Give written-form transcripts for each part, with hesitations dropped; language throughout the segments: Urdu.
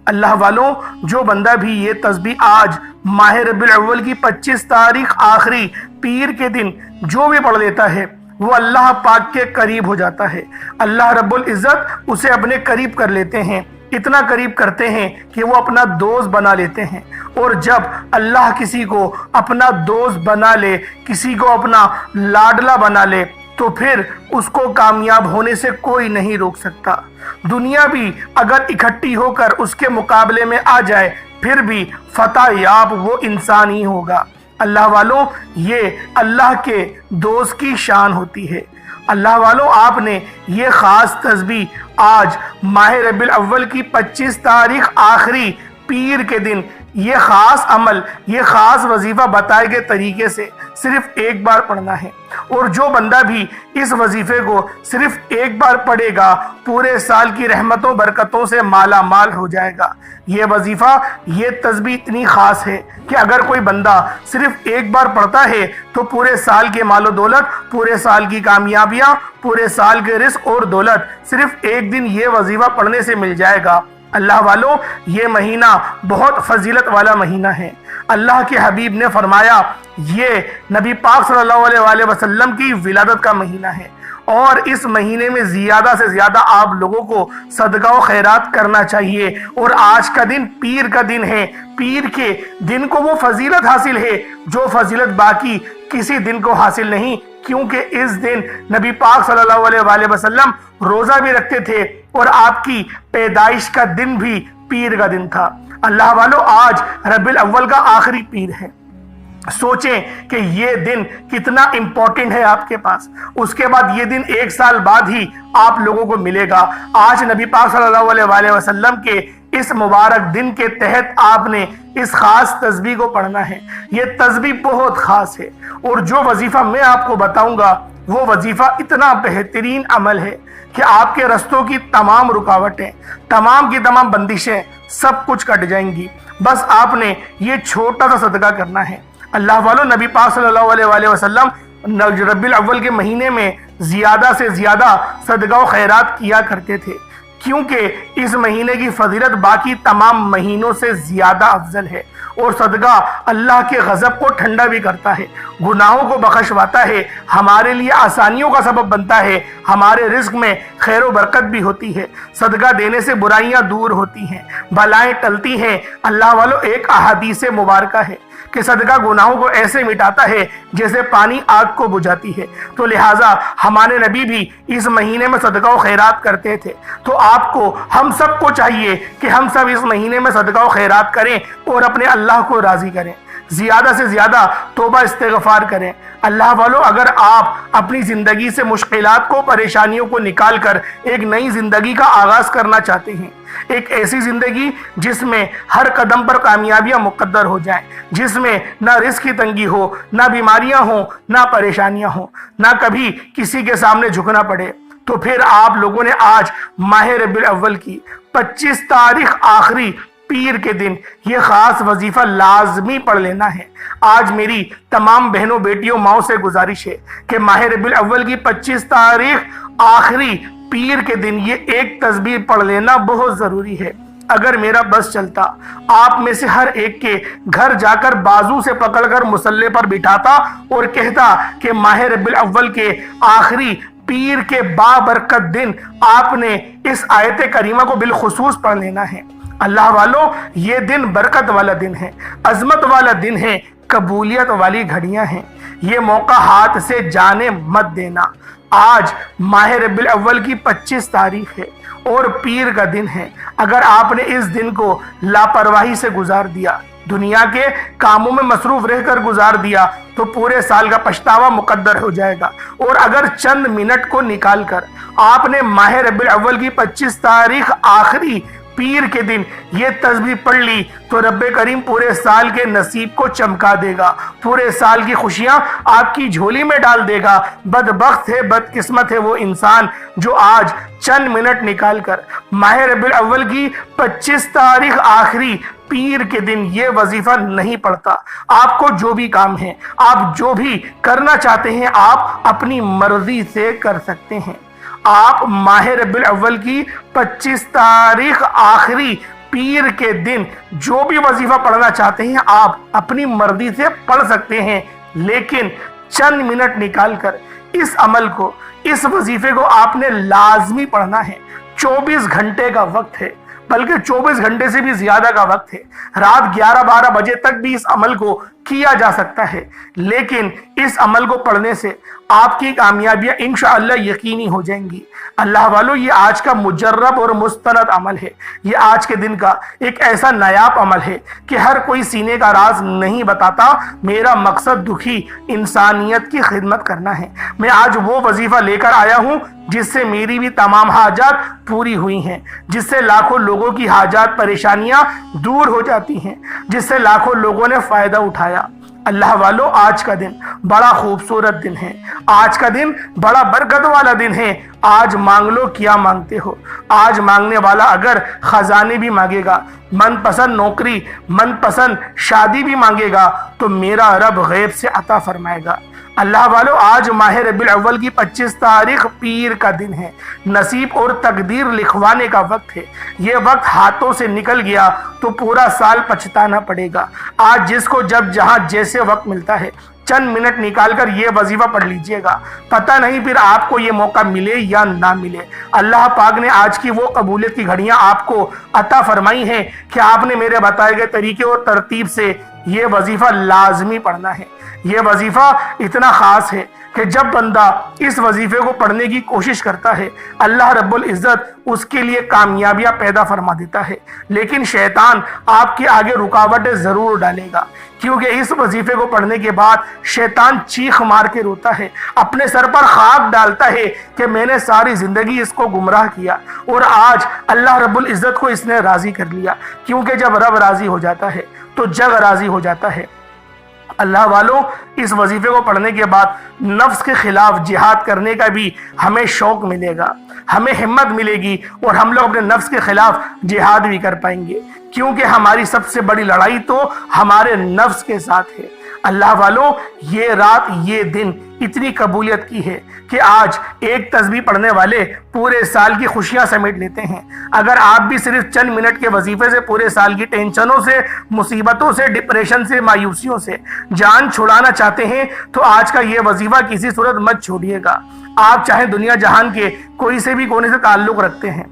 اللہ والوں، جو بندہ بھی یہ تسبیح آج ماہ ربیع الاول کی 25 تاریخ آخری پیر کے دن جو بھی پڑھ لیتا ہے وہ اللہ پاک کے قریب ہو جاتا ہے۔ اللہ رب العزت اسے اپنے قریب کر لیتے ہیں، اتنا قریب کرتے ہیں کہ وہ اپنا دوست بنا لیتے ہیں۔ اور جب اللہ کسی کو اپنا دوست بنا لے، کسی کو اپنا لاڈلا بنا لے، تو پھر اس کو کامیاب ہونے سے کوئی نہیں روک سکتا۔ دنیا بھی اگر اکٹھی ہو کر اس کے مقابلے میں آ جائے پھر بھی فتح یاب وہ انسان ہی ہوگا۔ اللہ والوں، یہ اللہ کے دوست کی شان ہوتی ہے۔ اللہ والوں، آپ نے یہ خاص تسبیح آج ماہ ربیع الاول کی 25 تاریخ آخری پیر کے دن یہ خاص عمل، یہ خاص وظیفہ بتائے گئے طریقے سے صرف ایک بار پڑھنا ہے، اور جو بندہ بھی اس وظیفے کو صرف ایک بار پڑھے گا پورے سال کی رحمتوں برکتوں سے مالا مال ہو جائے گا۔ یہ وظیفہ، یہ تسبیح اتنی خاص ہے کہ اگر کوئی بندہ صرف ایک بار پڑھتا ہے تو پورے سال کے مال و دولت، پورے سال کی کامیابیاں، پورے سال کے رزق اور دولت صرف ایک دن یہ وظیفہ پڑھنے سے مل جائے گا۔ اللہ والوں، یہ مہینہ بہت فضیلت والا مہینہ ہے۔ اللہ کے حبیب نے فرمایا یہ نبی پاک صلی اللہ علیہ وآلہ وسلم کی ولادت کا مہینہ ہے، اور اس مہینے میں زیادہ سے زیادہ آپ لوگوں کو صدقہ و خیرات کرنا چاہیے۔ اور آج کا دن پیر کا دن ہے، پیر کے دن کو وہ فضیلت حاصل ہے جو فضیلت باقی کسی دن کو حاصل نہیں، کیونکہ اس دن نبی پاک صلی اللہ علیہ وآلہ وسلم روزہ بھی رکھتے تھے اور آپ کی پیدائش کا دن بھی پیر کا دن تھا۔ اللہ والو، آج ربیع الاول کا آخری پیر ہے۔ سوچیں کہ یہ دن کتنا امپورٹنٹ ہے آپ کے پاس۔ اس کے بعد یہ دن ایک سال بعد ہی آپ لوگوں کو ملے گا۔ آج نبی پاک صلی اللہ علیہ وآلہ وسلم کے اس مبارک دن کے تحت آپ نے اس خاص تسبیح کو پڑھنا ہے۔ یہ تسبیح بہت خاص ہے، اور جو وظیفہ میں آپ کو بتاؤں گا وہ وظیفہ اتنا بہترین عمل ہے کہ آپ کے رستوں کی تمام رکاوٹیں، تمام کی تمام بندشیں سب کچھ کٹ جائیں گی۔ بس آپ نے یہ چھوٹا سا صدقہ کرنا ہے۔ اللہ والوں، نبی پاک صلی اللہ علیہ وآلہ وسلم ربیع الاول کے مہینے میں زیادہ سے زیادہ صدقہ و خیرات کیا کرتے تھے، کیونکہ اس مہینے کی فضیلت باقی تمام مہینوں سے زیادہ افضل ہے، اور صدقہ اللہ کے غضب کو ٹھنڈا بھی کرتا ہے، گناہوں کو بخشواتا ہے، ہمارے لیے آسانیوں کا سبب بنتا ہے، ہمارے رزق میں خیر و برکت بھی ہوتی ہے، صدقہ دینے سے برائیاں دور ہوتی ہیں، بلائیں ٹلتی ہیں۔ اللہ والو، ایک احادیث مبارکہ ہے کہ صدقہ گناہوں کو ایسے مٹاتا ہے جیسے پانی آگ کو بجھاتی ہے۔ تو لہٰذا ہمارے نبی بھی اس مہینے میں صدقہ و خیرات کرتے تھے، تو آپ کو، ہم سب کو چاہیے کہ ہم سب اس مہینے میں صدقہ و خیرات کریں اور اپنے اللہ کو راضی کریں، زیادہ سے زیادہ توبہ استغفار کریں۔ اللہ والو، اگر آپ اپنی زندگی سے مشکلات کو، پریشانیوں کو نکال کر ایک نئی زندگی کا آغاز کرنا چاہتے ہیں، ایک ایسی زندگی جس میں ہر قدم پر کامیابیاں مقدر ہو جائیں، جس میں نہ رزق کی تنگی ہو، نہ بیماریاں ہوں، نہ پریشانیاں ہوں، نہ کبھی کسی کے سامنے جھکنا پڑے، تو پھر آپ لوگوں نے آج ماہ ربیع الاول کی 25 تاریخ آخری پیر کے دن یہ خاص وظیفہ لازمی پڑھ لینا ہے۔ آج میری تمام بہنوں، بیٹیوں، ماؤں سے گزارش ہے کہ ماہ ربیع الاول کی 25 تاریخ آخری پیر کے دن یہ ایک تسبیح پڑھ لینا بہت ضروری ہے۔ اگر میرا بس چلتا، آپ میں سے ہر ایک کے گھر جا کر بازو سے پکڑ کر مصلی پر بٹھاتا اور کہتا کہ ماہ ربیع الاول کے آخری پیر کے بابرکت دن آپ نے اس آیت کریمہ کو بالخصوص پڑھ لینا ہے۔ اللہ والوں، یہ دن برکت والا دن ہے، عظمت والا دن ہے، قبولیت والی گھڑیاں ہیں۔ یہ موقع ہاتھ سے جانے مت دینا۔ آج ماہ ربیع الاول کی 25 تاریخ ہے اور پیر کا دن ہے۔ اگر آپ نے اس دن کو لاپرواہی سے گزار دیا، دنیا کے کاموں میں مصروف رہ کر گزار دیا، تو پورے سال کا پچھتاوا مقدر ہو جائے گا۔ اور اگر چند منٹ کو نکال کر آپ نے ماہ ربیع الاول کی 25 تاریخ آخری پیر کے دن یہ تسبیح پڑھ لی، تو رب کریم پورے سال کے نصیب کو چمکا دے گا، پورے سال کی خوشیاں آپ کی جھولی میں ڈال دے گا۔ بدبخت ہے، بدقسمت ہے وہ انسان جو آج چند منٹ نکال کر ماہ ربیع الاول کی 25 تاریخ آخری پیر کے دن یہ وظیفہ نہیں پڑھتا۔ آپ کو جو بھی کام ہے، آپ جو بھی کرنا چاہتے ہیں، آپ اپنی مرضی سے کر سکتے ہیں۔ آپ ماہ ربیع الاول کی 25 تاریخ آخری پیر کے دن جو بھی وظیفہ پڑھنا چاہتے ہیں آپ اپنی مرضی سے پڑھ سکتے ہیں، لیکن چند منٹ نکال کر اس عمل کو، اس وظیفے کو آپ نے لازمی پڑھنا ہے۔ 24 گھنٹے کا وقت ہے، بلکہ 24 گھنٹے سے بھی زیادہ کا وقت ہے۔ رات 11-12 بجے تک بھی اس عمل کو کیا جا سکتا ہے، لیکن اس عمل کو پڑھنے سے آپ کی کامیابیاں انشاءاللہ یقینی ہو جائیں گی۔ اللہ والو، یہ آج کا مجرب اور مستند عمل ہے۔ یہ آج کے دن کا ایک ایسا نایاب عمل ہے کہ ہر کوئی سینے کا راز نہیں بتاتا۔ میرا مقصد دکھی انسانیت کی خدمت کرنا ہے۔ میں آج وہ وظیفہ لے کر آیا ہوں جس سے میری بھی تمام حاجات پوری ہوئی ہیں، جس سے لاکھوں لوگوں کی حاجات پریشانیاں دور ہو جاتی ہیں، جس سے لاکھوں لوگوں نے فائدہ اٹھایا۔ اللہ والو، آج کا دن بڑا خوبصورت دن ہے، آج کا دن بڑا برکت والا دن ہے۔ آج مانگ لو کیا مانگتے ہو۔ آج مانگنے والا اگر خزانے بھی مانگے گا، من پسند نوکری، من پسند شادی بھی مانگے گا، تو میرا رب غیب سے عطا فرمائے گا۔ اللہ والو، آج ماہ ربیع الاول کی 25 تاریخ پیر کا دن ہے۔ نصیب اور تقدیر لکھوانے کا وقت ہے۔ یہ وقت ہاتھوں سے نکل گیا تو پورا سال پچھتانا پڑے گا۔ آج جس کو جب جہاں جیسے وقت ملتا ہے، چند منٹ نکال کر یہ وظیفہ پڑھ لیجئے گا۔ پتہ نہیں پھر آپ کو یہ موقع ملے یا نہ ملے۔ اللہ پاک نے آج کی وہ قبولیت کی گھڑیاں آپ کو عطا فرمائی ہیں کہ آپ نے میرے بتائے گئے طریقے اور ترتیب سے یہ وظیفہ لازمی پڑھنا ہے۔ یہ وظیفہ اتنا خاص ہے کہ جب بندہ اس وظیفے کو پڑھنے کی کوشش کرتا ہے، اللہ رب العزت اس کے لیے کامیابیاں پیدا فرما دیتا ہے۔ لیکن شیطان آپ کے آگے رکاوٹیں ضرور ڈالے گا، کیونکہ اس وظیفے کو پڑھنے کے بعد شیطان چیخ مار کے روتا ہے، اپنے سر پر خاک ڈالتا ہے کہ میں نے ساری زندگی اس کو گمراہ کیا اور آج اللہ رب العزت کو اس نے راضی کر لیا۔ کیونکہ جب رب راضی ہو جاتا ہے تو جگ راضی ہو جاتا ہے۔ اللہ والو، اس وظیفے کو پڑھنے کے بعد نفس کے خلاف جہاد کرنے کا بھی ہمیں شوق ملے گا، ہمیں ہمت ملے گی، اور ہم لوگ اپنے نفس کے خلاف جہاد بھی کر پائیں گے، کیونکہ ہماری سب سے بڑی لڑائی تو ہمارے نفس کے ساتھ ہے۔ اللہ والو، یہ رات، یہ دن اتنی قبولیت کی ہے کہ آج ایک تسبیح پڑھنے والے پورے سال کی خوشیاں سمیٹ لیتے ہیں۔ اگر آپ بھی صرف چند منٹ کے وظیفے سے پورے سال کی ٹینشنوں سے، مصیبتوں سے، ڈپریشن سے، مایوسیوں سے جان چھڑانا چاہتے ہیں تو آج کا یہ وظیفہ کسی صورت مت چھوڑیے گا۔ آپ چاہے دنیا جہان کے کوئی سے بھی کونے سے تعلق رکھتے ہیں،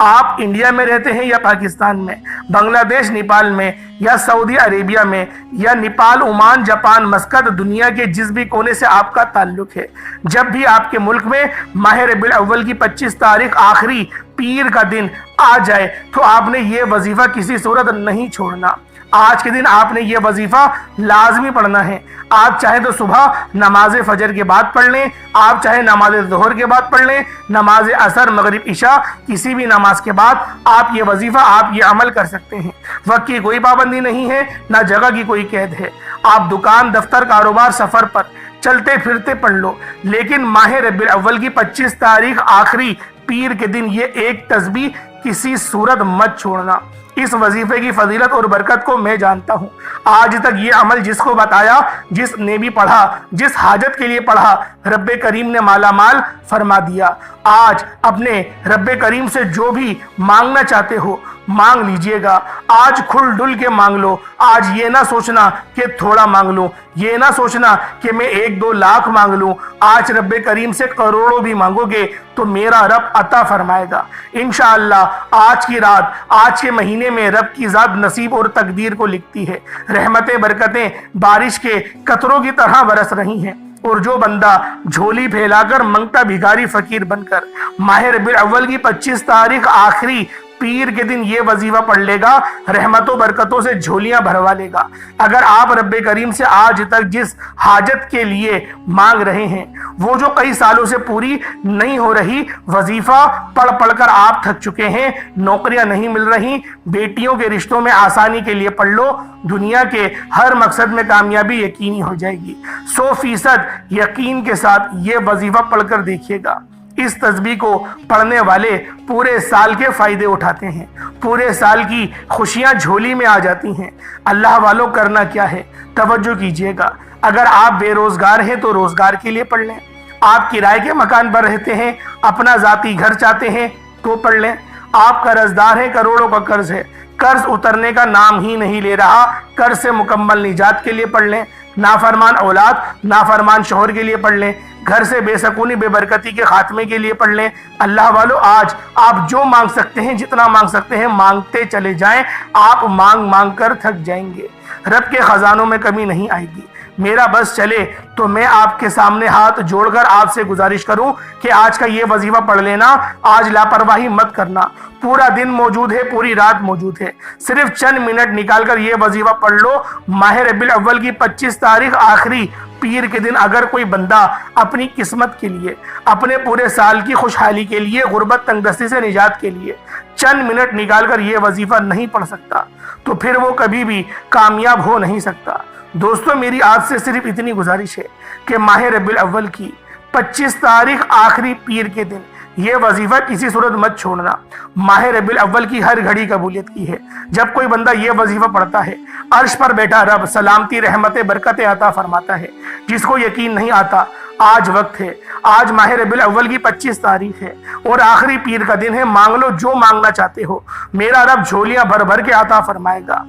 آپ انڈیا میں رہتے ہیں یا پاکستان میں، بنگلہ دیش، نیپال میں، یا سعودی عربیہ میں، یا نیپال، عمان، جاپان، مسقط، دنیا کے جس بھی کونے سے آپ کا تعلق ہے، جب بھی آپ کے ملک میں ماہ ربیع الاول کی 25 تاریخ آخری پیر کا دن آ جائے تو آپ نے یہ وظیفہ کسی صورت نہیں چھوڑنا۔ آج کے دن آپ نے یہ وظیفہ لازمی پڑھنا ہے۔ آپ چاہے تو صبح نماز فجر کے بعد پڑھ لیں، آپ چاہے نماز ظہر کے بعد پڑھ لیں، نماز عصر، مغرب، عشاء، کسی بھی نماز کے بعد آپ یہ وظیفہ، آپ یہ عمل کر سکتے ہیں۔ وقت کی کوئی پابندی نہیں ہے، نہ جگہ کی کوئی قید ہے۔ آپ دکان، دفتر، کاروبار، سفر پر چلتے پھرتے پڑھ لو، لیکن ماہ ربیع الاول کی 25 تاریخ آخری پیر کے دن یہ ایک تسبیح کسی صورت مت چھوڑنا۔ اس وظیفے کی فضیلت اور برکت کو میں جانتا ہوں۔ آج تک یہ عمل جس کو بتایا، جس نے بھی پڑھا، جس حاجت کے لیے پڑھا، رب کریم نے مالا مال فرما دیا۔ آج اپنے رب کریم سے جو بھی مانگنا چاہتے ہو مانگ لیجئے گا۔ آج کھل ڈل کے مانگ لو۔ آج یہ نہ سوچنا کہ تھوڑا مانگ لوں، یہ نہ سوچنا کہ میں 1-2 لاکھ مانگ لوں۔ آج رب کریم سے کروڑوں بھی مانگو گے تو میرا رب عطا فرمائے گا انشاءاللہ۔ آج کی رات، آج کے مہینے میں رب کی ذات نصیب اور تقدیر کو لکھتی ہے۔ رحمتیں، برکتیں بارش کے قطروں کی طرح برس رہی ہیں، اور جو بندہ جھولی پھیلا کر منگتا بھیکاری فقیر بن کر ماہ ربیع الاول کی 25 تاریخ آخری پیر کے دن یہ وظیفہ پڑھ لے گا، رحمتوں برکتوں سے جھولیاں بھروا لے گا۔ اگر آپ رب کریم سے آج تک جس حاجت کے لیے مانگ رہے ہیں وہ جو کئی سالوں سے پوری نہیں ہو رہی، وظیفہ پڑھ پڑھ کر آپ تھک چکے ہیں، نوکریاں نہیں مل رہی، بیٹیوں کے رشتوں میں آسانی کے لیے پڑھ لو، دنیا کے ہر مقصد میں کامیابی یقینی ہو جائے گی۔ 100% یقین کے ساتھ یہ وظیفہ پڑھ کر دیکھیے گا۔ اس تسبیح کو پڑھنے والے پورے سال کے فائدے اٹھاتے ہیں، پورے سال کی خوشیاں جھولی میں آ جاتی ہیں۔ اللہ والوں، کرنا کیا ہے؟ توجہ کیجئے گا۔ اگر آپ بے روزگار ہیں تو روزگار کے لیے پڑھ لیں۔ آپ کرائے کے مکان پر رہتے ہیں، اپنا ذاتی گھر چاہتے ہیں تو پڑھ لیں۔ آپ قرض دار ہیں، کروڑوں کا قرض ہے، قرض اترنے کا نام ہی نہیں لے رہا، قرض سے مکمل نجات کے لیے پڑھ لیں، نافرمان اولاد نافرمان شوہر کے لیے پڑھ لیں، گھر سے بے سکونی بے برکتی کے خاتمے کے لیے پڑھ لیں۔ اللہ والو، آج آپ جو مانگ سکتے ہیں، جتنا مانگ سکتے ہیں مانگتے چلے جائیں، آپ مانگ مانگ کر تھک جائیں گے، رب کے خزانوں میں کمی نہیں آئے گی۔ میرا بس چلے تو میں آپ کے سامنے ہاتھ جوڑ کر آپ سے گزارش کروں کہ آج کا یہ وظیفہ پڑھ لینا، آج لاپرواہی مت کرنا، پورا دن موجود ہے، پوری رات موجود ہے، صرف چند منٹ نکال کر یہ وظیفہ پڑھ لو۔ ماہ ربیع الاول کی 25 تاریخ آخری پیر کے دن اگر کوئی بندہ اپنی قسمت کے لیے، اپنے پورے سال کی خوشحالی کے لیے، غربت تنگ دستی سے نجات کے لیے چند منٹ نکال کر یہ وظیفہ نہیں پڑھ سکتا تو پھر وہ کبھی بھی کامیاب ہو نہیں سکتا۔ دوستو، میری آپ سے صرف اتنی گزارش ہے کہ ماہ ربیع الاول کی 25 تاریخ آخری پیر کے دن یہ وظیفہ کسی صورت مت چھوڑنا۔ ماہ ربیع الاول کی ہر گھڑی قبولیت کی ہے۔ جب کوئی بندہ یہ وظیفہ پڑھتا ہے، عرش پر بیٹھا رب سلامتی رحمت برکت عطا فرماتا ہے۔ جس کو یقین نہیں آتا، آج وقت ہے، آج ماہ ربیع الاول کی 25 تاریخ ہے اور آخری پیر کا دن ہے، مانگ لو جو مانگنا چاہتے ہو، میرا رب جھولیاں بھر بھر کے عطا فرمائے گا۔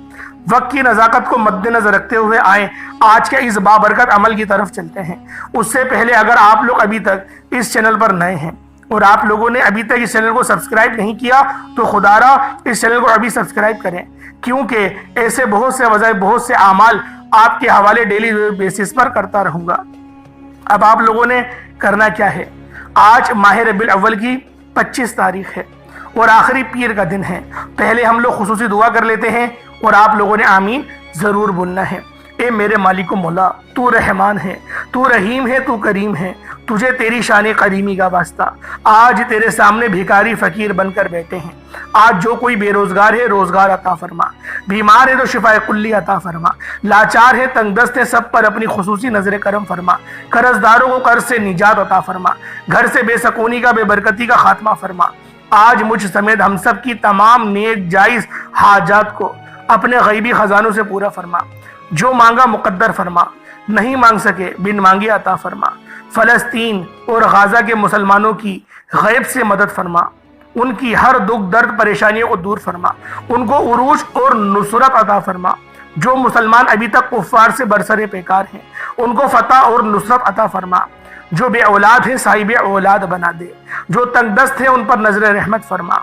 وقت کی نزاکت کو مد نظر رکھتے ہوئے آئیں آج کے اس بابرکت عمل کی طرف چلتے ہیں۔ اس سے پہلے اگر آپ لوگ ابھی تک اس چینل پر نئے ہیں اور آپ لوگوں نے ابھی تک اس چینل کو سبسکرائب نہیں کیا تو خدا را اس چینل کو ابھی سبسکرائب کریں، کیونکہ ایسے بہت سے وظائف، بہت سے اعمال آپ کے حوالے ڈیلی بیسس پر کرتا رہوں گا۔ اب آپ لوگوں نے کرنا کیا ہے؟ آج ماہ ربیع الاول کی 25 تاریخ ہے اور آخری پیر کا دن ہے۔ پہلے ہم لوگ خصوصی دعا کر لیتے ہیں اور آپ لوگوں نے آمین ضرور بولنا ہے۔ اے میرے مالک و مولا، تو رحمان ہے، تو رحیم ہے، تو کریم ہے، تجھے تیری شان قدیمی کا واسطہ۔ آج تیرے سامنے بھیکاری فقیر بن کر بیٹھے ہیں۔ آج جو کوئی بے روزگار ہے روزگار عطا فرما، بیمار ہے تو شفا کلی عطا فرما، لاچار ہے تنگ دست ہے سب پر اپنی خصوصی نظر کرم فرما، قرض داروں کو قرض سے نجات عطا فرما، گھر سے بے سکونی کا بے برکتی کا خاتمہ فرما۔ آج مجھ سمیت ہم سب کی تمام نیک جائز حاجات کو اپنے غیبی خزانوں سے پورا فرما، جو مانگا مقدر فرما، نہیں مانگ سکے بن مانگے عطا فرما۔ فلسطین اور غازہ کے مسلمانوں کی غیب سے مدد فرما، ان کی ہر دکھ درد پریشانیوں کو دور فرما، ان کو عروج اور نصرت عطا فرما۔ جو مسلمان ابھی تک کفار سے برسر پیکار ہیں ان کو فتح اور نصرت عطا فرما۔ جو بے اولاد ہیں صاحب اولاد بنا دے، جو تنگ دست ہیں ان پر نظر رحمت فرما،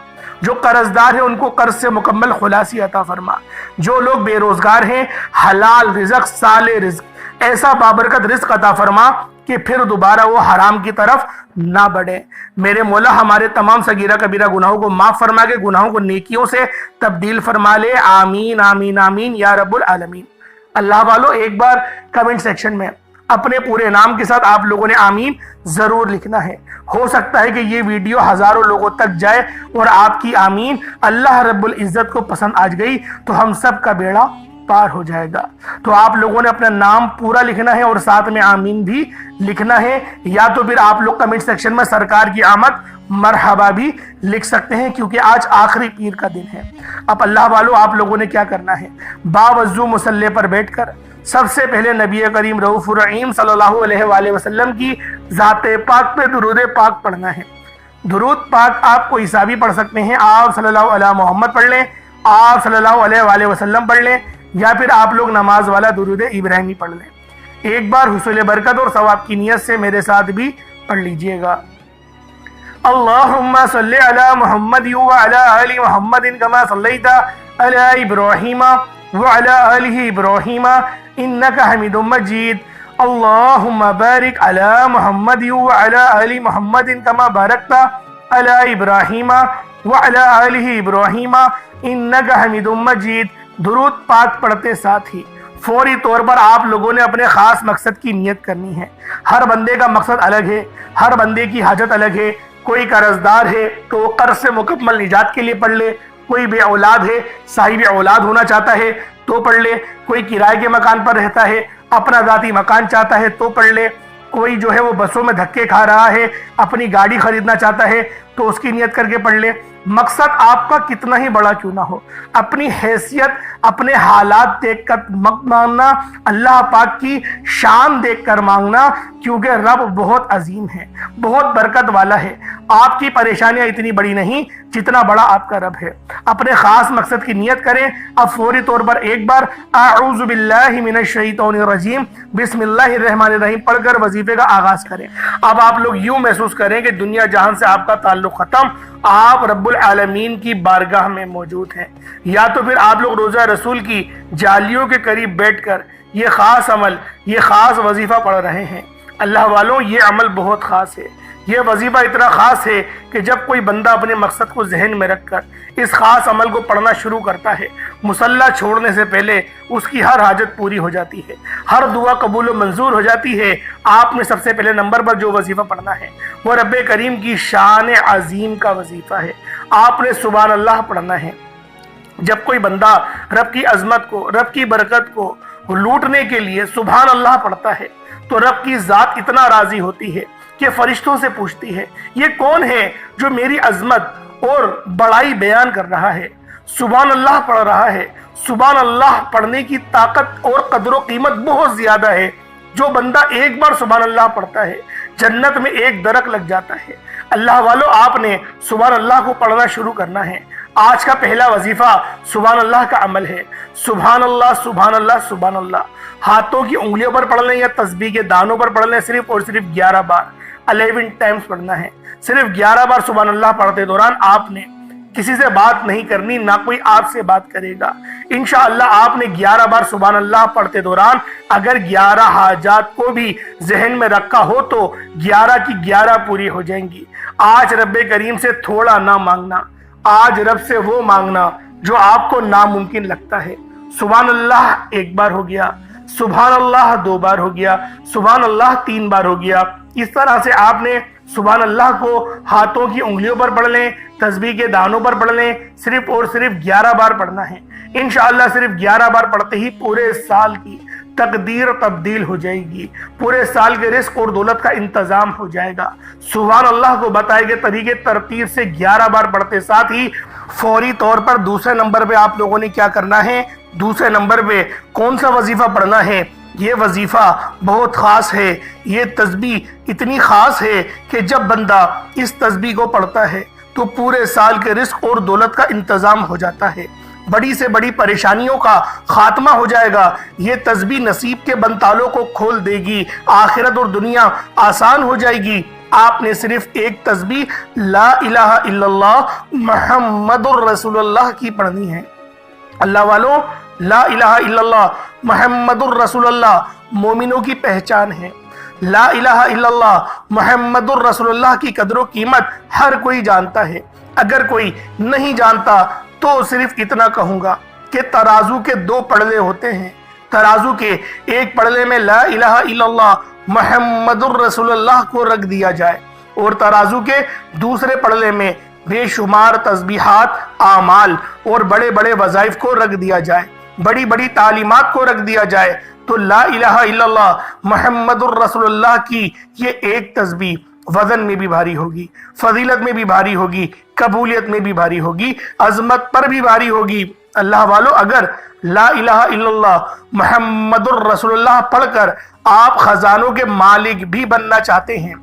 جو قرض دار ہیں ان کو قرض سے مکمل خلاصی عطا فرما، جو لوگ بے روزگار ہیں حلال رزق صالح رزق ایسا بابرکت رزق عطا فرما کہ پھر دوبارہ وہ حرام کی طرف نہ بڑھے۔ میرے مولا ہمارے تمام صغیرہ کبیرہ گناہوں کو معاف فرما کے گناہوں کو نیکیوں سے تبدیل فرما لے، آمین آمین آمین یا رب العالمین۔ اللہ والو، ایک بار کمنٹ سیکشن میں اپنے پورے نام کے ساتھ آپ لوگوں نے آمین ضرور لکھنا ہے۔ ہو سکتا ہے کہ یہ ویڈیو ہزاروں لوگوں تک جائے اور آپ کی آمین اللہ رب العزت کو پسند آ گئی تو ہم سب کا بیڑا پار ہو جائے گا۔ تو آپ لوگوں نے اپنا نام پورا لکھنا ہے اور ساتھ میں آمین بھی لکھنا ہے، یا تو پھر آپ لوگ کمنٹ سیکشن میں سرکار کی آمد مرحبا بھی لکھ سکتے ہیں، کیونکہ آج آخری پیر کا دن ہے۔ اب اللہ والو، آپ لوگوں نے کیا کرنا ہے؟ باوضو مصلی پر بیٹھ کر سب سے پہلے نبی کریم رؤوف الرحیم صلی اللہ علیہ وآلہ وسلم کی ذات پاک پہ درود پاک پڑھنا ہے۔ درود پاک آپ کو حسابی پڑھ سکتے ہیں، آپ صلی اللہ علیہ محمد پڑھ لیں، آپ صلی اللہ علیہ وآلہ وسلم پڑھ لیں، یا پھر آپ لوگ نماز والا درود ابراہیمی پڑھ لیں۔ ایک بار حصول برکت اور ثواب کی نیت سے میرے ساتھ بھی پڑھ لیجئے گا۔ اللہم صلی علی محمد وعلی آل محمد کما صلیت علی ابراہیم وعلی آل ابراہیم انکا حمید مجید۔ اللہم بارک علی محمد وعلی آل محمد کما بارکت علی ابراہیم وعلی آل ابراہیم انکا حمید مجید۔ درود پاک پڑھتے ساتھ ہی فوری طور پر آپ لوگوں نے اپنے خاص مقصد کی نیت کرنی ہے۔ ہر بندے کا مقصد الگ ہے، ہر بندے کی حاجت الگ ہے۔ کوئی قرض دار ہے تو وہ قرض سے مکمل نجات کے لیے پڑھ لے، کوئی بے اولاد ہے صاحب اولاد ہونا چاہتا ہے تو پڑھ لے، کوئی کرائے کے مکان پر رہتا ہے اپنا ذاتی مکان چاہتا ہے تو پڑھ لے، کوئی جو ہے وہ بسوں میں دھکے کھا رہا ہے اپنی گاڑی خریدنا چاہتا ہے تو اس کی نیت کر کے پڑھ لے۔ مقصد آپ کا کتنا ہی بڑا کیوں نہ ہو، اپنی حیثیت، اپنے حالات دیکھ کر مانگنا، اللہ پاک کی شان دیکھ کر مانگنا، کیونکہ رب بہت عظیم ہے، بہت برکت والا ہے۔ آپ کی پریشانیاں اتنی بڑی نہیں جتنا بڑا آپ کا رب ہے۔ اپنے خاص مقصد کی نیت کریں۔ اب فوری طور پر ایک بار اعوذ باللہ من الشیطان الرجیم بسم اللہ الرحمن الرحیم پڑھ کر وظیفے کا آغاز کریں۔ اب آپ لوگ یوں محسوس کریں کہ دنیا جہان سے آپ کا تعلق ختم، آپ رب العالمین کی بارگاہ میں موجود ہیں۔ یا تو پھر آپ لوگ روضہ رسول کی جالیوں کے قریب بیٹھ کر یہ خاص عمل، یہ خاص وظیفہ پڑھ رہے ہیں۔ اللہ والوں، یہ عمل بہت خاص ہے، یہ وظیفہ اتنا خاص ہے کہ جب کوئی بندہ اپنے مقصد کو ذہن میں رکھ کر اس خاص عمل کو پڑھنا شروع کرتا ہے، مصلی چھوڑنے سے پہلے اس کی ہر حاجت پوری ہو جاتی ہے، ہر دعا قبول و منظور ہو جاتی ہے۔ آپ نے سب سے پہلے نمبر پر جو وظیفہ پڑھنا ہے وہ رب کریم کی شان عظیم کا وظیفہ ہے۔ آپ نے سبحان اللہ پڑھنا ہے۔ جب کوئی بندہ رب کی عظمت کو، رب کی برکت کو لوٹنے کے لیے سبحان اللہ پڑھتا ہے تو رب کی ذات اتنا راضی ہوتی ہے کہ فرشتوں سے پوچھتی ہے، یہ کون ہے جو میری عظمت اور بڑائی بیان کر رہا ہے، سبحان اللہ پڑھ رہا ہے۔ سبحان اللہ پڑھنے کی طاقت اور قدر و قیمت بہت زیادہ ہے۔ جو بندہ ایک بار سبحان اللہ پڑھتا ہے جنت میں ایک درخت لگ جاتا ہے۔ اللہ والو، آپ نے سبحان اللہ کو پڑھنا شروع کرنا ہے۔ آج کا پہلا وظیفہ سبحان اللہ کا عمل ہے۔ سبحان اللہ، سبحان اللہ، سبحان اللہ۔ ہاتھوں کی انگلیوں پر پڑھ لیں یا تسبیح کے دانوں پر پڑھ لیں، صرف اور صرف 11 بار 11 ٹائمز پڑھنا ہے۔ صرف 11 بار سبحان اللہ پڑھتے دوران آپ نے کسی سے بات نہیں کرنی، نہ کوئی آپ سے بات کرے گا۔ انشاءاللہ آپ نے 11 بار سبحان اللہ پڑھتے دوران اگر 11 حاجات کو بھی ذہن میں رکھا ہو تو 11 کی 11 پوری ہو جائیں گی۔ آج رب کریم سے تھوڑا نہ مانگنا، آج رب سے وہ مانگنا جو آپ کو ناممکن لگتا ہے۔ سبحان اللہ 1 بار ہو گیا، سبحان اللہ 2 بار ہو گیا، سبحان اللہ 3 بار ہو گیا۔ اس طرح سے آپ نے سبحان اللہ کو ہاتھوں کی انگلیوں پر پڑھ لیں، تسبیح کے دانوں پر پڑھ لیں، صرف اور صرف 11 بار پڑھنا ہے۔ انشاءاللہ صرف 11 بار پڑھتے ہی پورے سال کی تقدیر تبدیل ہو جائے گی، پورے سال کے رزق اور دولت کا انتظام ہو جائے گا۔ سبحان اللہ کو بتائے گئے طریقے ترتیب سے 11 بار پڑھتے ساتھ ہی فوری طور پر دوسرے نمبر پہ آپ لوگوں نے کیا کرنا ہے، دوسرے نمبر پہ کون سا وظیفہ پڑھنا ہے۔ یہ وظیفہ بہت خاص ہے، یہ تسبیح اتنی خاص ہے کہ جب بندہ اس تسبیح کو پڑھتا ہے تو پورے سال کے رزق اور دولت کا انتظام ہو جاتا ہے، بڑی سے بڑی پریشانیوں کا خاتمہ ہو جائے گا۔ یہ تسبیح نصیب کے بندتالوں کو کھول دے گی، آخرت اور دنیا آسان ہو جائے گی۔ آپ نے صرف ایک تسبیح لا الہ الا اللہ محمد الرسول اللہ کی پڑھنی ہے۔ اللہ والوں، لا الہ الا اللہ محمد الرسول اللہ مومنوں کی پہچان ہے۔ لا الہ الا اللہ محمد الرسول اللہ کی قدر و قیمت ہر کوئی جانتا ہے۔ اگر کوئی نہیں جانتا تو صرف اتنا کہوں گا کہ ترازو کے 2 پڑلے ہوتے ہیں۔ ترازو کے ایک پڑلے میں لا الہ الا اللہ محمد الرسول اللہ کو رکھ دیا جائے اور ترازو کے دوسرے پڑلے میں بے شمار تسبیحات، اعمال اور بڑے بڑے وظائف کو رکھ دیا جائے، بڑی بڑی تعلیمات کو رکھ دیا جائے، تو لا الہ الا اللہ محمد الرسول اللہ کی یہ ایک تسبیح وزن میں بھی بھاری ہوگی، فضیلت میں بھی بھاری ہوگی، قبولیت میں بھی بھاری ہوگی، عظمت پر بھی بھاری ہوگی۔ اللہ والو، اگر لا الہ الا اللہ محمد الرسول اللہ پڑھ کر آپ خزانوں کے مالک بھی بننا چاہتے ہیں،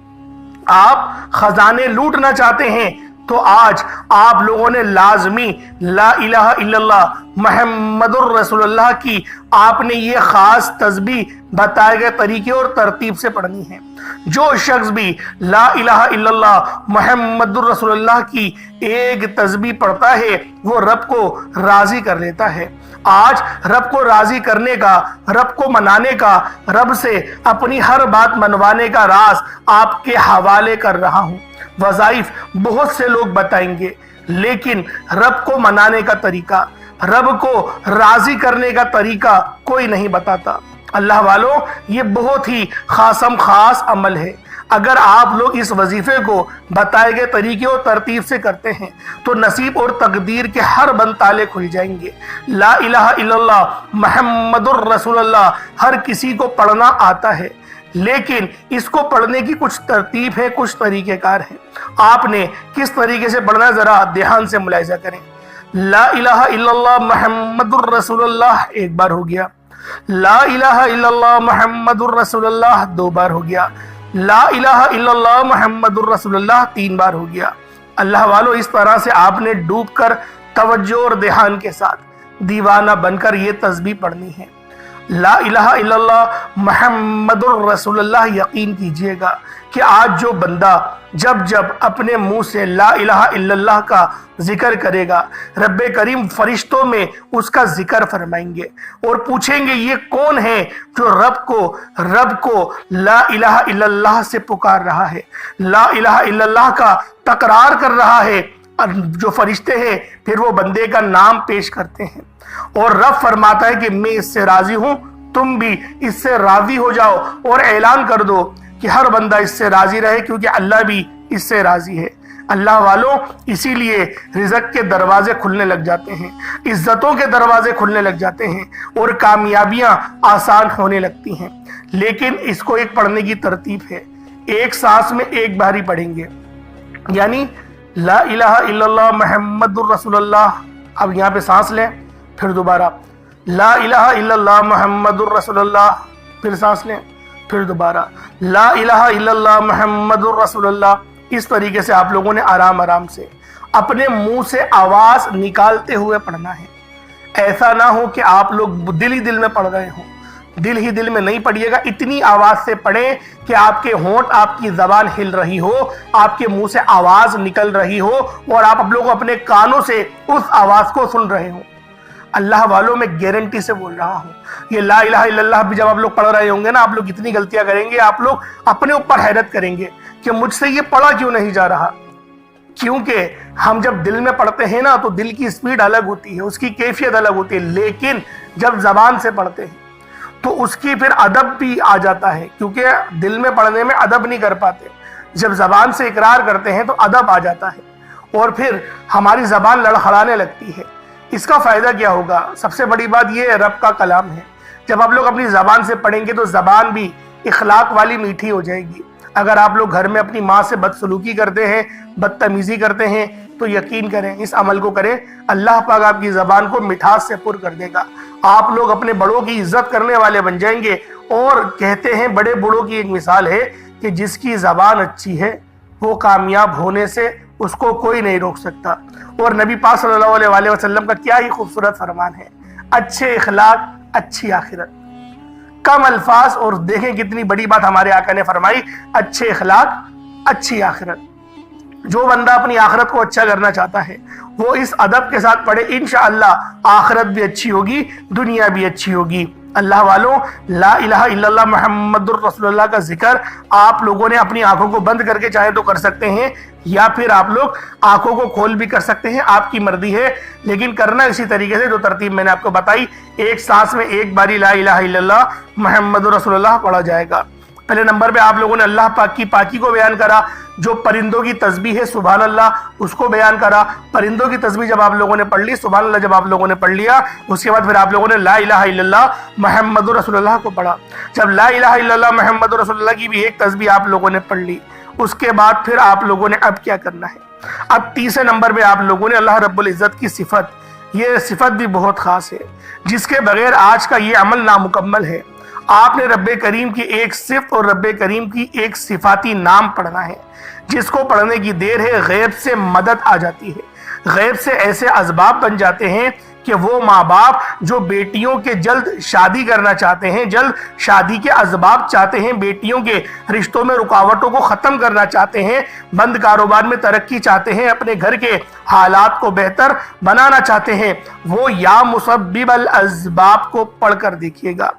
آپ خزانے لوٹنا چاہتے ہیں، تو آج آپ لوگوں نے لازمی لا الہ الا اللہ محمد الرسول اللہ کی آپ نے یہ خاص تسبیح بتائے گئے طریقے اور ترتیب سے پڑھنی ہے۔ جو شخص بھی لا الہ الا اللہ محمد الرسول اللہ کی ایک تسبیح پڑھتا ہے وہ رب کو راضی کر لیتا ہے۔ آج رب کو راضی کرنے کا، رب کو منانے کا، رب سے اپنی ہر بات منوانے کا راز آپ کے حوالے کر رہا ہوں۔ وظائف بہت سے لوگ بتائیں گے، لیکن رب کو منانے کا طریقہ، رب کو راضی کرنے کا طریقہ کوئی نہیں بتاتا۔ اللہ والوں، یہ بہت ہی خاص عمل ہے۔ اگر آپ لوگ اس وظیفے کو بتائے گئے طریقے اور ترتیب سے کرتے ہیں تو نصیب اور تقدیر کے ہر بند تالے کھل جائیں گے۔ لا الہ الا اللہ محمد الرسول اللہ ہر کسی کو پڑھنا آتا ہے، لیکن اس کو پڑھنے کی کچھ ترتیب ہے، کچھ طریقہ کار ہے۔ آپ نے کس طریقے سے پڑھنا ہے ذرا دھیان سے ملاحظہ کریں۔ لا الہ الا اللہ محمد الرسول اللہ ایک بار ہو گیا، لا الہ الا اللہ محمد الرسول اللہ دو بار ہو گیا، لا الہ الا اللہ محمد الرسول اللہ تین بار ہو گیا۔ اللہ والو، اس طرح سے آپ نے ڈوب کر توجہ اور دھیان کے ساتھ دیوانہ بن کر یہ تسبیح پڑھنی ہے۔ لا الہ الا اللہ محمد الرسول اللہ، یقین کیجئے گا کہ آج جو بندہ جب اپنے منہ سے لا الہ الا اللہ کا ذکر کرے گا، رب کریم فرشتوں میں اس کا ذکر فرمائیں گے اور پوچھیں گے یہ کون ہے جو رب کو لا الہ الا اللہ سے پکار رہا ہے، لا الہ الا اللہ کا تکرار کر رہا ہے۔ جو فرشتے ہیں پھر وہ بندے کا نام پیش کرتے ہیں اور رب فرماتا ہے کہ میں اس سے راضی ہوں، تم بھی اس سے راضی ہو جاؤ اور اعلان کر دو کہ ہر بندہ اس سے راضی رہے، کیونکہ اللہ بھی اس سے راضی ہے۔ اللہ والوں، اسی لیے رزق کے دروازے کھلنے لگ جاتے ہیں، عزتوں کے دروازے کھلنے لگ جاتے ہیں اور کامیابیاں آسان ہونے لگتی ہیں۔ لیکن اس کو ایک پڑھنے کی ترتیب ہے، ایک سانس میں ایک بار ہی پڑھیں گے، یعنی لا الہ الا اللہ محمد الرسول اللہ، اب یہاں پہ سانس لیں، پھر دوبارہ لا الہ الا اللہ محمد الرسول اللہ، پھر سانس لیں، پھر دوبارہ لا الہ الا اللہ محمد الرسول اللہ۔ اس طریقے سے آپ لوگوں نے آرام سے اپنے منہ سے آواز نکالتے ہوئے پڑھنا ہے۔ ایسا نہ ہو کہ آپ لوگ دل ہی دل میں پڑھ رہے ہوں، دل ہی دل میں نہیں پڑھیے گا، اتنی آواز سے پڑھیں کہ آپ کے ہونٹ، آپ کی زبان ہل رہی ہو، آپ کے منہ سے آواز نکل رہی ہو اور آپ لوگ اپنے کانوں سے اس آواز کو سن رہے ہوں۔ اللہ والوں، میں گارنٹی سے بول رہا ہوں، یہ لا الہ الا اللہ بھی جب آپ لوگ پڑھ رہے ہوں گے نا، آپ لوگ اتنی غلطیاں کریں گے، آپ لوگ اپنے اوپر حیرت کریں گے کہ مجھ سے یہ پڑھا کیوں نہیں جا رہا۔ کیونکہ ہم جب دل میں پڑھتے ہیں نا تو دل کی سپیڈ الگ ہوتی ہے، اس کی کیفیت الگ ہوتی ہے، لیکن جب زبان سے پڑھتے ہیں تو اس کی پھر ادب بھی آ جاتا ہے، کیونکہ دل میں پڑھنے میں ادب نہیں کر پاتے، جب زبان سے اقرار کرتے ہیں تو ادب آ جاتا ہے اور پھر ہماری زبان لڑکھڑانے لگتی ہے۔ اس کا فائدہ کیا ہوگا؟ سب سے بڑی بات یہ رب کا کلام ہے، جب آپ لوگ اپنی زبان سے پڑھیں گے تو زبان بھی اخلاق والی میٹھی ہو جائے گی۔ اگر آپ لوگ گھر میں اپنی ماں سے بدسلوکی کرتے ہیں، بدتمیزی کرتے ہیں، تو یقین کریں، اس عمل کو کریں، اللہ پاک آپ کی زبان کو مٹھاس سے پر کر دے گا۔ آپ لوگ اپنے بڑوں کی عزت کرنے والے بن جائیں گے، اور کہتے ہیں بڑے بڑوں کی ایک مثال ہے کہ جس کی زبان اچھی ہے وہ کامیاب ہونے سے اس کو کوئی نہیں روک سکتا۔ اور نبی پاک صلی اللہ علیہ وسلم کا کیا ہی خوبصورت فرمان ہے، اچھے اخلاق اچھی آخرت، کم الفاظ، اور دیکھیں کتنی بڑی بات ہمارے آقا نے فرمائی، اچھے اخلاق اچھی آخرت۔ جو بندہ اپنی آخرت کو اچھا کرنا چاہتا ہے وہ اس ادب کے ساتھ پڑھے، انشاءاللہ آخرت بھی اچھی ہوگی، دنیا بھی اچھی ہوگی۔ اللہ والوں، لا الہ الا اللہ محمد الرسول اللہ کا ذکر آپ لوگوں نے اپنی آنکھوں کو بند کر کے چاہے تو کر سکتے ہیں، یا پھر آپ لوگ آنکھوں کو کھول بھی کر سکتے ہیں، آپ کی مرضی ہے، لیکن کرنا اسی طریقے سے جو ترتیب میں نے آپ کو بتائی۔ ایک سانس میں ایک باری لا الہ الا اللہ محمد رسول اللہ پڑھا جائے گا۔ پہلے نمبر پہ آپ لوگوں نے اللہ پاک کی پاکی کو بیان کرا، جو پرندوں کی تسبیح ہے سبحان اللہ اس کو بیان کرا۔ پرندوں کی تسبیح جب آپ لوگوں نے پڑھ لی، سبحان اللہ جب آپ لوگوں نے پڑھ لیا، اس کے بعد پھر آپ لوگوں نے لا الہ الا اللہ محمد رسول اللہ کو پڑھا۔ جب لا الہ الا اللہ محمد رسول اللہ کی بھی ایک تسبیح آپ لوگوں نے پڑھ لی، اس کے بعد پھر آپ لوگوں نے اب کیا کرنا ہے؟ اب تیسرے نمبر پہ آپ لوگوں نے اللہ رب العزت کی صفت، یہ صفت بھی بہت خاص ہے جس کے بغیر آج کا یہ عمل نامکمل ہے۔ آپ نے رب کریم کی ایک صفت اور رب کریم کی ایک صفاتی نام پڑھنا ہے، جس کو پڑھنے کی دیر ہے غیب سے مدد آ جاتی ہے، غیب سے ایسے اسباب بن جاتے ہیں کہ وہ ماں باپ جو بیٹیوں کے جلد شادی کرنا چاہتے ہیں، جلد شادی کے اسباب چاہتے ہیں، بیٹیوں کے رشتوں میں رکاوٹوں کو ختم کرنا چاہتے ہیں، بند کاروبار میں ترقی چاہتے ہیں، اپنے گھر کے حالات کو بہتر بنانا چاہتے ہیں، وہ یا مسبب الاسباب کو پڑھ کر دیکھیے گا۔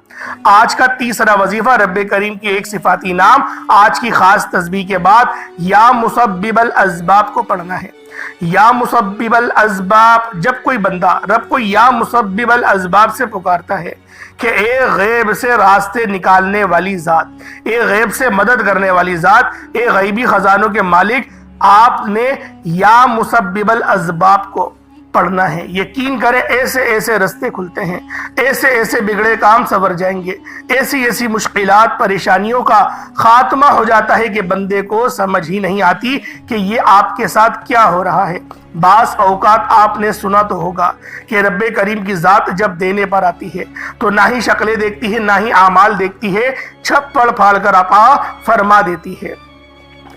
آج کا تیسرا وظیفہ رب کریم کی ایک صفاتی نام، آج کی خاص تسبیح کے بعد یا مسبب الاسباب کو پڑھنا ہے۔ یا مسبب الاسباب، جب کوئی بندہ رب کو یا مسبب الاسباب سے پکارتا ہے کہ اے غیب سے راستے نکالنے والی ذات، اے غیب سے مدد کرنے والی ذات، اے غیبی خزانوں کے مالک، آپ نے یا مسبب الاسباب کو پڑھنا ہے۔ یقین کریں ایسے ایسے رستے کھلتے ہیں، ایسے ایسے بگڑے کام سنور جائیں گے، ایسی ایسی مشکلات پریشانیوں کا خاتمہ ہو جاتا ہے کہ بندے کو سمجھ ہی نہیں آتی کہ یہ آپ کے ساتھ کیا ہو رہا ہے۔ بعض اوقات آپ نے سنا تو ہوگا کہ رب کریم کی ذات جب دینے پر آتی ہے تو نہ ہی شکلیں دیکھتی ہے نہ ہی اعمال دیکھتی ہے، چھپڑ پھاڑ کر عطا فرما دیتی ہے۔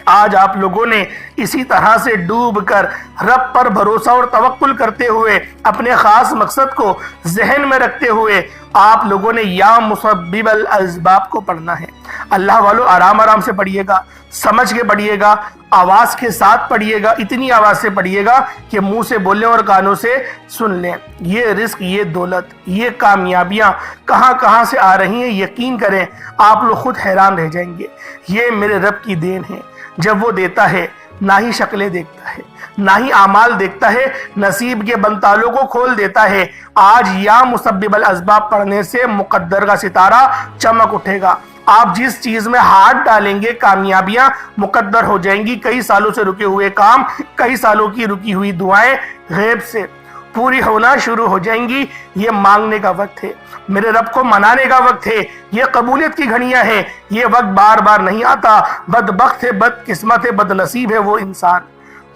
آج آپ لوگوں نے اسی طرح سے ڈوب کر رب پر بھروسہ اور توکل کرتے ہوئے اپنے خاص مقصد کو ذہن میں رکھتے ہوئے آپ لوگوں نے یا مسبب الاسباب کو پڑھنا ہے۔ اللہ والو آرام آرام سے پڑھیے گا، سمجھ کے پڑھیے گا، آواز کے ساتھ پڑھیے گا، اتنی آواز سے پڑھیے گا کہ منہ سے بولیں اور کانوں سے سن لیں۔ یہ رزق، یہ دولت، یہ کامیابیاں کہاں کہاں سے آ رہی ہیں، یقین کریں آپ لوگ خود حیران رہ جائیں گے۔ یہ میرے رب کی دین ہے۔ جب وہ دیتا ہے نہ ہی شکلیں دیکھتا ہے نہ ہی اعمال دیکھتا ہے، نصیب کے بنتالوں کو کھول دیتا ہے۔ آج یا مسبب الاسباب پڑھنے سے مقدر کا ستارہ چمک اٹھے گا۔ آپ جس چیز میں ہاتھ ڈالیں گے کامیابیاں مقدر ہو جائیں گی۔ کئی سالوں سے رکے ہوئے کام، کئی سالوں کی رکی ہوئی دعائیں غیب سے پوری ہونا شروع ہو جائیں گی۔ یہ مانگنے کا وقت ہے، میرے رب کو منانے کا وقت ہے، یہ قبولیت کی گھڑیاں ہیں۔ یہ وقت بار بار نہیں آتا۔ بدبخت ہے، بد قسمت ہے، بد نصیب ہے وہ انسان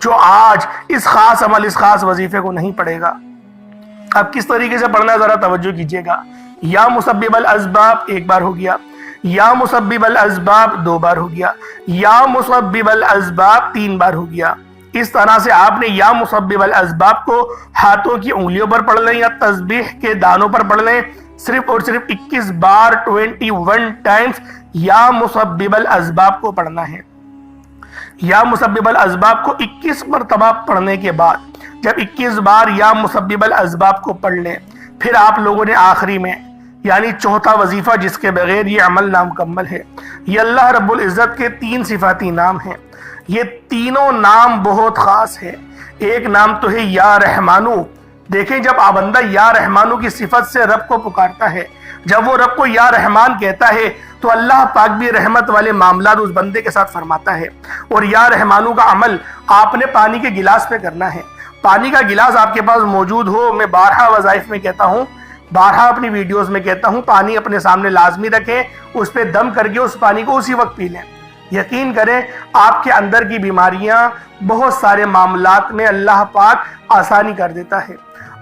جو آج اس خاص عمل، اس خاص وظیفے کو نہیں پڑھے گا۔ اب کس طریقے سے پڑھنا ہے ذرا توجہ کیجئے گا۔ یا مسبب الاسباب ایک بار ہو گیا، یا مسبب الاسباب دو بار ہو گیا، یا مسبب الاسباب تین بار ہو گیا۔ اس طرح سے آپ نے یا مسبب الاسباب کو ہاتھوں کی انگلیوں پر پڑھ لیں یا تسبیح کے دانوں پر پڑھ لیں۔ صرف اور صرف 21 بار 21 ٹائمز یا مسبب الاسباب کو پڑھنا ہے۔ یا مسبب الاسباب کو 21 مرتبہ پڑھنے کے بعد جب 21 بار یا مسبب الاسباب کو پڑھ لیں، پھر آپ لوگوں نے آخری میں یعنی چوتھا وظیفہ جس کے بغیر یہ عمل نامکمل ہے۔ یہ اللہ رب العزت کے 3 صفاتی نام ہیں۔ یہ تینوں نام بہت خاص ہے۔ ایک نام تو ہے یا رحمانو۔ دیکھیں جب بندہ یا رحمانو کی صفت سے رب کو پکارتا ہے، جب وہ رب کو یا رحمان کہتا ہے تو اللہ پاک بھی رحمت والے معاملات اس بندے کے ساتھ فرماتا ہے۔ اور یا رحمانو کا عمل آپ نے پانی کے گلاس پہ کرنا ہے۔ پانی کا گلاس آپ کے پاس موجود ہو، میں بارہا وظائف میں کہتا ہوں، بارہا اپنی ویڈیوز میں کہتا ہوں، پانی اپنے سامنے لازمی رکھیں، اس پہ دم کر کے اس پانی کو اسی وقت پی لیں۔ یقین کریں آپ کے اندر کی بیماریاں، بہت سارے معاملات میں اللہ پاک آسانی کر دیتا ہے۔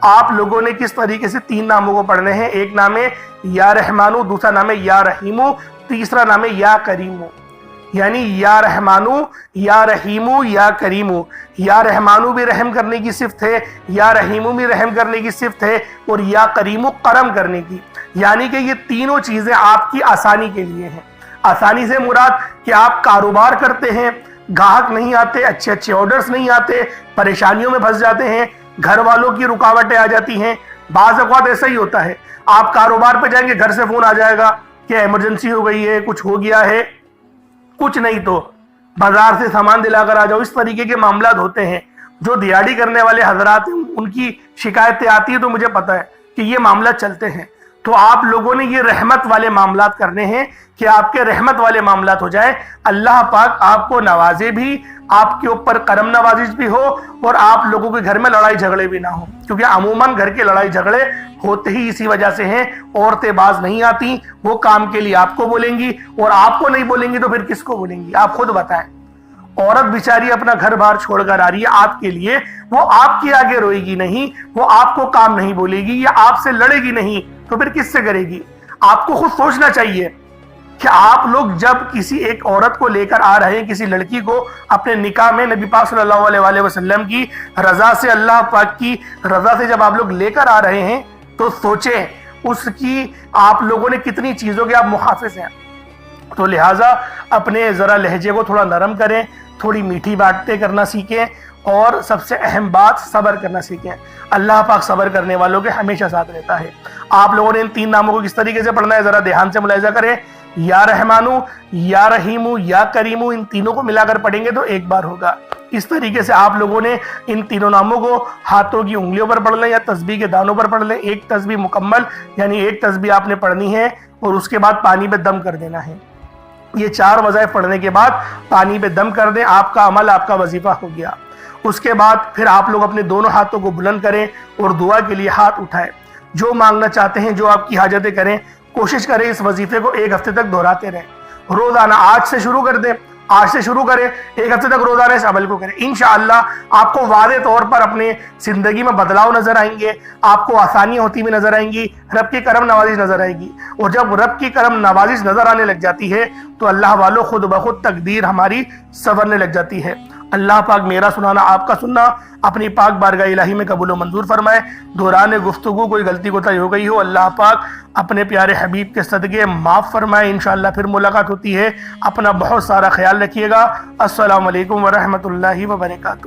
آپ لوگوں نے کس طریقے سے 3 ناموں کو پڑھنے ہیں۔ ایک نام ہے یا رحمانو، دوسرا نام ہے یا رحیمو، تیسرا نام ہے یا کریمو۔ یعنی یا رحمانو، یا رحیمو، یا کریمو۔ یا رحمانو بھی رحم کرنے کی صفت ہے، یا رحیمو بھی رحم کرنے کی صفت ہے، اور یا کریمو کرم کرنے کی۔ یعنی کہ یہ تینوں چیزیں آپ کی آسانی کے لیے ہیں۔ آسانی سے مراد کہ آپ کاروبار کرتے ہیں، گاہک نہیں آتے، اچھے اچھے آرڈرز نہیں آتے، پریشانیوں میں پھنس جاتے ہیں، گھر والوں کی رکاوٹیں آ جاتی ہیں۔ بعض اوقات ایسا ہی ہوتا ہے، آپ کاروبار پہ جائیں گے، گھر سے فون آ جائے گا کہ ایمرجنسی ہو گئی ہے، کچھ ہو گیا ہے، کچھ نہیں تو بازار سے سامان دلا کر آ جاؤ۔ اس طریقے کے معاملات ہوتے ہیں۔ جو دیہڑی کرنے والے حضرات ہیں ان کی شکایتیں آتی ہیں تو مجھے پتا ہے کہ یہ معاملات چلتے ہیں۔ تو آپ لوگوں نے یہ رحمت والے معاملات کرنے ہیں کہ آپ کے رحمت والے معاملات ہو جائیں، اللہ پاک آپ کو نوازے بھی، آپ کے اوپر کرم نوازش بھی ہو، اور آپ لوگوں کے گھر میں لڑائی جھگڑے بھی نہ ہو۔ کیونکہ عموماً گھر کے لڑائی جھگڑے ہوتے ہی اسی وجہ سے ہیں، عورتیں باز نہیں آتی، وہ کام کے لیے آپ کو بولیں گی، اور آپ کو نہیں بولیں گی تو پھر کس کو بولیں گی؟ آپ خود بتائیں۔ عورت بیچاری اپنا گھر بار چھوڑ کر آ رہی ہے آپ کے لیے، وہ آپ کے آگے روئے گی نہیں، وہ آپ کو کام نہیں بولے گی، یا آپ سے لڑے گی نہیں، تو پھر کس سے کرے گی؟ آپ کو خود سوچنا چاہیے کہ آپ لوگ جب کسی ایک عورت کو لے کر آ رہے ہیں، کسی لڑکی کو اپنے نکاح میں نبی پاک صلی اللہ علیہ وآلہ وسلم کی رضا سے، اللہ پاک کی رضا سے جب آپ لوگ لے کر آ رہے ہیں تو سوچیں اس کی آپ لوگوں نے کتنی چیزوں کے آپ محافظ ہیں۔ تو لہٰذا اپنے ذرا لہجے کو تھوڑا نرم کریں، تھوڑی میٹھی باتیں کرنا سیکھیں، اور سب سے اہم بات صبر کرنا سیکھیں۔ اللہ پاک صبر کرنے والوں کے ہمیشہ ساتھ رہتا ہے۔ آپ لوگوں نے ان 3 ناموں کو کس طریقے سے پڑھنا ہے ذرا دھیان سے ملاحظہ کریں۔ یا رحمانو، یا رحیمو، یا کریمو، ان تینوں کو ملا کر پڑھیں گے تو ایک بار ہوگا۔ اس طریقے سے آپ لوگوں نے ان تینوں ناموں کو ہاتھوں کی انگلیوں پر پڑھ لیں یا تسبیح کے دانوں پر پڑھ لیں۔ ایک تسبیح مکمل یعنی ایک تسبیح آپ نے پڑھنی ہے، اور اس کے بعد پانی پہ دم کر دینا ہے۔ یہ 4 وظائف پڑھنے کے بعد پانی پہ دم کر دیں، آپ کا عمل، آپ کا وظیفہ ہو گیا۔ اس کے بعد پھر آپ لوگ اپنے دونوں ہاتھوں کو بلند کریں اور دعا کے لیے ہاتھ اٹھائیں۔ جو مانگنا چاہتے ہیں، جو آپ کی حاجتیں کریں، کوشش کریں اس وظیفے کو 1 ہفتے تک دہراتے رہیں۔ روزانہ آج سے شروع کر دیں، آج سے شروع کریں، 1 ہفتے تک روزانہ اس عمل کو کریں۔ انشاءاللہ آپ کو واضح طور پر اپنے زندگی میں بدلاؤ نظر آئیں گے، آپ کو آسانیاں ہوتی بھی نظر آئیں گی، رب کی کرم نوازش نظر آئے گی۔ اور جب رب کی کرم نوازش نظر آنے لگ جاتی ہے تو اللہ والوں خود بخود تقدیر ہماری سنورنے لگ جاتی ہے۔ اللہ پاک میرا سنانا، آپ کا سننا اپنی پاک بارگاہ الہی میں قبول و منظور فرمائے۔ دوران گفتگو کوئی غلطی کوتاہی ہو گئی ہو، اللہ پاک اپنے پیارے حبیب کے صدقے معاف فرمائے۔ انشاءاللہ پھر ملاقات ہوتی ہے۔ اپنا بہت سارا خیال رکھیے گا۔ السلام علیکم ورحمۃ اللہ وبرکاتہ۔